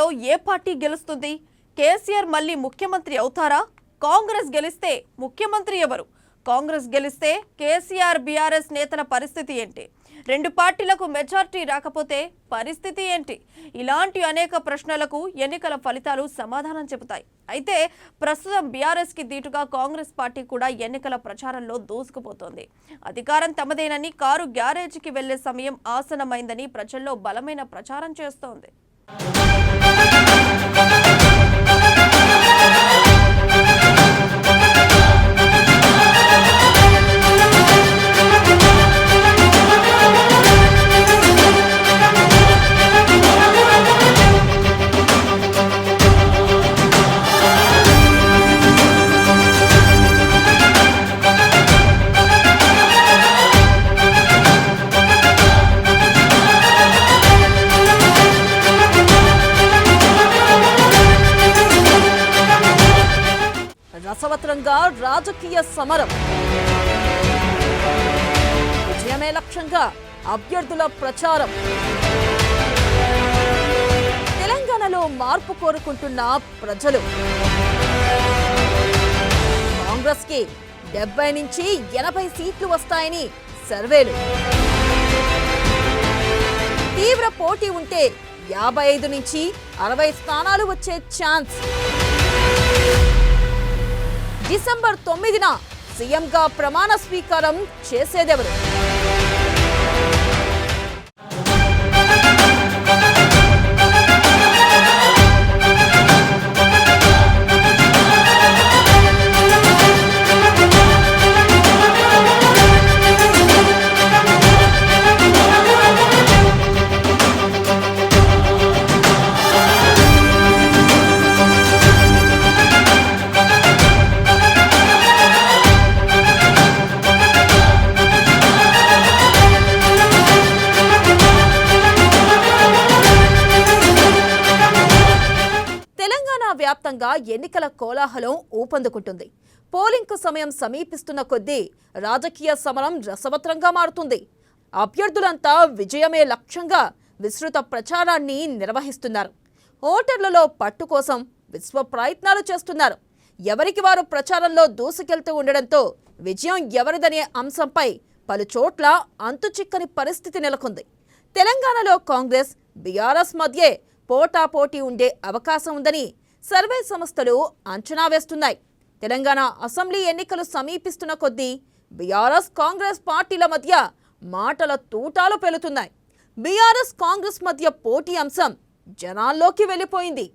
తెలంగాణలో ఏ పార్టీ గెలుస్తుంది? కేసీఆర్ మళ్ళీ ముఖ్యమంత్రి అవుతారా? కాంగ్రెస్ గెలిస్తే ముఖ్యమంత్రి ఎవరు? కాంగ్రెస్ గెలిస్తే కేసీఆర్ బీఆర్ఎస్ నేతల పరిస్థితి ఏంటి? రెండు పార్టీలకు మెజారిటీ రాకపోతే పరిస్థితి ఏంటి? ఇలాంటి అనేక ప్రశ్నలకు ఎన్నికల ఫలితాలు సమాధానం చెబుతాయి. అయితే ప్రస్తుతం బీఆర్ఎస్ కి దీటుగా కాంగ్రెస్ పార్టీ కూడా ఎన్నికల ప్రచారంలో దూసుకుపోతోంది. అధికారం తమదేనని, కారు గ్యారేజీకి వెళ్లే సమయం ఆసన్నమైందని ప్రజల్లో బలమైన ప్రచారం చేస్తోంది. రసవత్రంగా రాజకీయ సమరం, విజయమే లక్ష్యంగా అభ్యర్థుల ప్రచారం. తెలంగాణలో మార్పు కోరుకుంటున్న ప్రజలు. కాంగ్రెస్ కి 70 నుంచి 80 సీట్లు వస్తాయని సర్వేలు. తీవ్ర పోటీ ఉంటే 55 నుంచి 60 స్థానాలు వచ్చే ఛాన్స్. డిసెంబర్ 9న సీఎంగా ప్రమాణ స్వీకారం చేసేదెవరు? వ్యాప్తంగా ఎన్నికల కోలాహలం ఊపందుకుంటుంది. పోలింగ్కు సమయం సమీపిస్తున్న కొద్దీ రాజకీయ సమరం రసవత్రంగా మారుతుంది. అభ్యర్థులంతా విజయమే లక్ష్యంగా విస్తృత ప్రచారాన్ని నిర్వహిస్తున్నారు. ఓటర్లలో పట్టు కోసం విశ్వ ప్రయత్నాలు చేస్తున్నారు. ఎవరికి వారు ప్రచారంలో దూసుకెళ్తూ ఉండడంతో విజయం ఎవరిదనే అంశంపై పలు చోట్ల అంతుచిక్కని పరిస్థితి నెలకొంది. తెలంగాణలో కాంగ్రెస్ బీఆర్ఎస్ మధ్యే పోటాపోటీ ఉండే అవకాశం ఉందని సర్వే సంస్థలు అంచనా వేస్తున్నాయి. తెలంగాణ అసెంబ్లీ ఎన్నికలు సమీపిస్తున్న కొద్దీ బీఆర్ఎస్ కాంగ్రెస్ పార్టీల మధ్య మాటల తూటాలు పెలుతున్నాయి. బీఆర్ఎస్ కాంగ్రెస్ మధ్య పోటీ అంశం జనాల్లోకి వెళ్ళిపోయింది.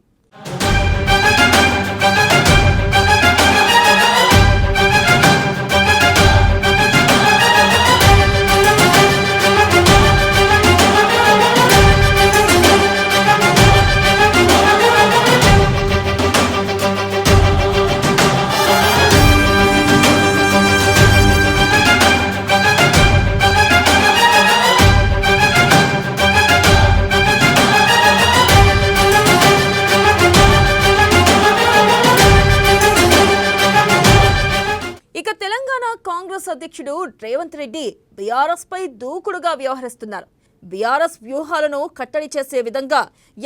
కాంగ్రెస్ అధ్యక్షుడు రేవంత్ రెడ్డి బీఆర్ఎస్ పై దూకుడుగా వ్యవహరిస్తున్నారు. బీఆర్ఎస్ వ్యూహాలను కట్టడి చేసే విధంగా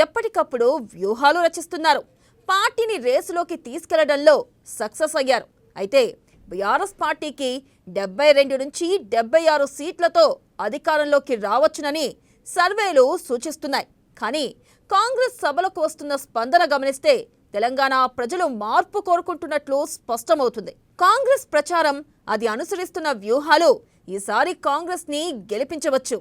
ఎప్పటికప్పుడు వ్యూహాలు రచిస్తున్నారు. పార్టీని రేసులోకి తీసుకెళ్లడంలో సక్సెస్ అయ్యారు. అయితే బీఆర్ఎస్ పార్టీకి 72 నుంచి 76 సీట్లతో అధికారంలోకి రావచ్చునని సర్వేలు సూచిస్తున్నాయి. కానీ కాంగ్రెస్ సభలకు వస్తున్న స్పందన గమనిస్తే తెలంగాణ ప్రజలు మార్పు కోరుకుంటున్నట్లు స్పష్టమవుతుంది. కాంగ్రెస్ ప్రచారం, అది అనుసరిస్తున్న వ్యూహాలు ఈసారి కాంగ్రెస్ ని గెలిపించవచ్చు.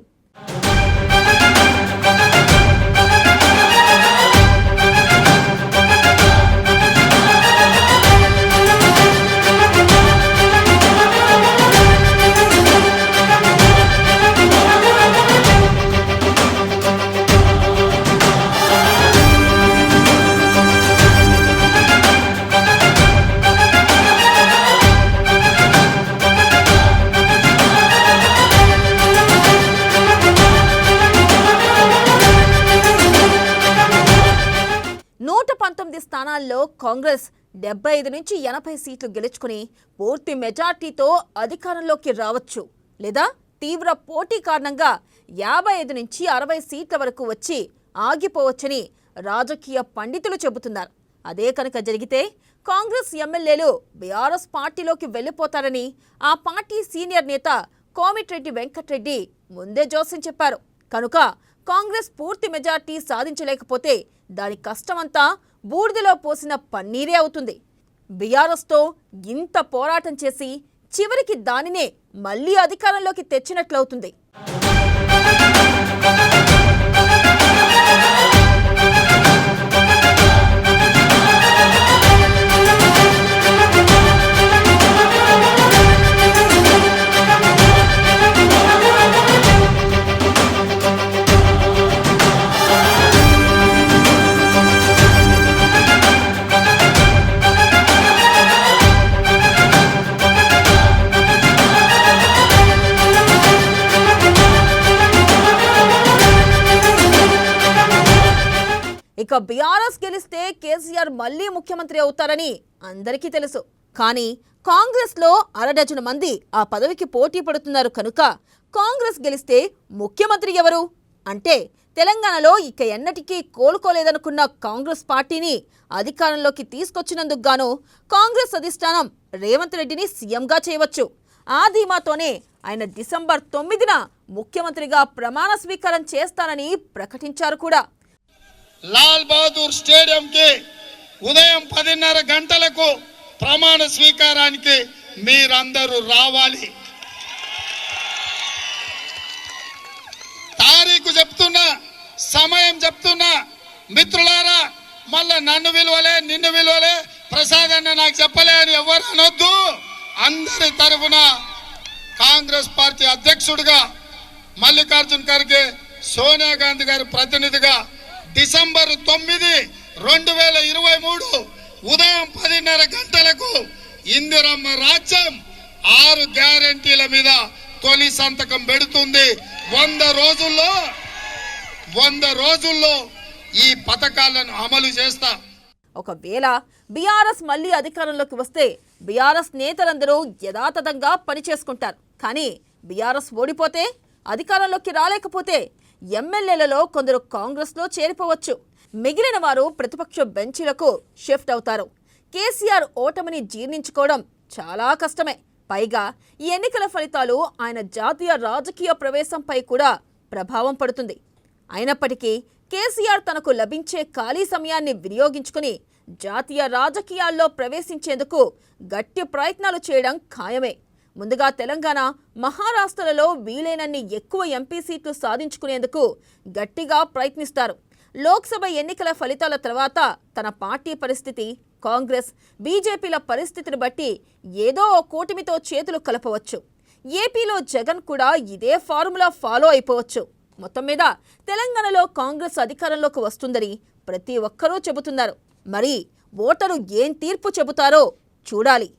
స్థానాల్లో కాంగ్రెస్ 75 నుంచి 80 సీట్లు గెలుచుకుని పూర్తి మెజార్టీతో అధికారంలోకి రావచ్చు. లేదా తీవ్ర పోటీ కారణంగా 55 నుంచి 60 సీట్ల వరకు వచ్చి ఆగిపోవచ్చని రాజకీయ పండితులు చెబుతున్నారు. అదే కనుక జరిగితే కాంగ్రెస్ ఎమ్మెల్యేలు బీఆర్ఎస్ పార్టీలోకి వెళ్లిపోతారని ఆ పార్టీ సీనియర్ నేత కోమిటిరెడ్డి వెంకటరెడ్డి ముందే జోస్యం చెప్పారు. కనుక కాంగ్రెస్ పూర్తి మెజార్టీ సాధించలేకపోతే దాని కష్టమంతా బూడిదలో పోసిన పన్నీరే అవుతుంది. బీఆర్ఎస్తో ఇంత పోరాటం చేసి చివరికి దానినే మళ్లీ అధికారంలోకి తెచ్చినట్లవుతుంది. ఇక బీఆర్ఎస్ గెలిస్తే కేసీఆర్ మళ్లీ ముఖ్యమంత్రి అవుతారని అందరికీ తెలుసు. కానీ కాంగ్రెస్లో అరడజను మంది ఆ పదవికి పోటీ పడుతున్నారు. కనుక కాంగ్రెస్ గెలిస్తే ముఖ్యమంత్రి ఎవరు అంటే తెలంగాణలో ఇక ఎన్నటికీ కోలుకోలేదనుకున్న కాంగ్రెస్ పార్టీని అధికారంలోకి తీసుకొచ్చినందుకు గాను కాంగ్రెస్ అధిష్టానం రేవంత్ రెడ్డిని సీఎంగా చేయవచ్చు. ఆ ధీమాతోనే ఆయన డిసెంబర్ 9న ముఖ్యమంత్రిగా ప్రమాణ స్వీకారం చేస్తానని ప్రకటించారు కూడా. లాల్ బహదూర్ స్టేడియం కి ఉదయం 10:30 గంటలకు ప్రమాణ స్వీకారానికి మీరందరూ రావాలి. తారీఖు చెప్తున్నా, సమయం చెప్తున్నా. మిత్రులారా, మళ్ళా నన్ను విలువలే, నిన్ను విలువలే, ప్రసాద్ అన్న నాకు చెప్పలే అని ఎవరు అనొద్దు. అందరి తరఫున కాంగ్రెస్ పార్టీ అధ్యక్షుడిగా మల్లికార్జున్ ఖర్గే, సోనియా గాంధీ గారి ప్రతినిధిగా డిసెంబర్ 9, 2023 ఉదయం 10:30 గంటలకు ఇందిరమ్మ రాజ్యం 6 గ్యారెంటీల మీద తొలి సంతకం పెడుతుంది. 100 రోజుల్లో ఈ పథకాలను అమలు చేస్తా. ఒకవేళ బీఆర్ఎస్ మళ్లీ అధికారంలోకి వస్తే బీఆర్ఎస్ నేతలందరూ యథాతథంగా పనిచేసుకుంటారు. కానీ బీఆర్ఎస్ ఓడిపోతే, అధికారంలోకి రాలేకపోతే ఎమ్మెల్యేలలో కొందరు కాంగ్రెస్లో చేరిపోవచ్చు. మిగిలిన వారు ప్రతిపక్ష బెంచీలకు షిఫ్ట్ అవుతారు. కేసీఆర్ ఓటమిని జీర్ణించుకోవడం చాలా కష్టమే. పైగా ఈ ఎన్నికల ఫలితాలు ఆయన జాతీయ రాజకీయ ప్రవేశంపై కూడా ప్రభావం పడుతుంది. అయినప్పటికీ కేసీఆర్ తనకు లభించే ఖాళీ సమయాన్ని వినియోగించుకుని జాతీయ రాజకీయాల్లో ప్రవేశించేందుకు గట్టి ప్రయత్నాలు చేయడం ఖాయమే. ముందుగా తెలంగాణ, మహారాష్ట్రలలో వీలైనన్ని ఎక్కువ ఎంపీ సీట్లు సాధించుకునేందుకు గట్టిగా ప్రయత్నిస్తారు. లోక్సభ ఎన్నికల ఫలితాల తర్వాత తన పార్టీ పరిస్థితి, కాంగ్రెస్, బీజేపీల పరిస్థితిని బట్టి ఏదో ఓ కూటమితో చేతులు కలపవచ్చు. ఏపీలో జగన్ కూడా ఇదే ఫార్ములా ఫాలో అయిపోవచ్చు. మొత్తం మీద తెలంగాణలో కాంగ్రెస్ అధికారంలోకి వస్తుందని ప్రతి ఒక్కరూ చెబుతున్నారు. మరి ఓటరు ఏం తీర్పు చెబుతారో చూడాలి.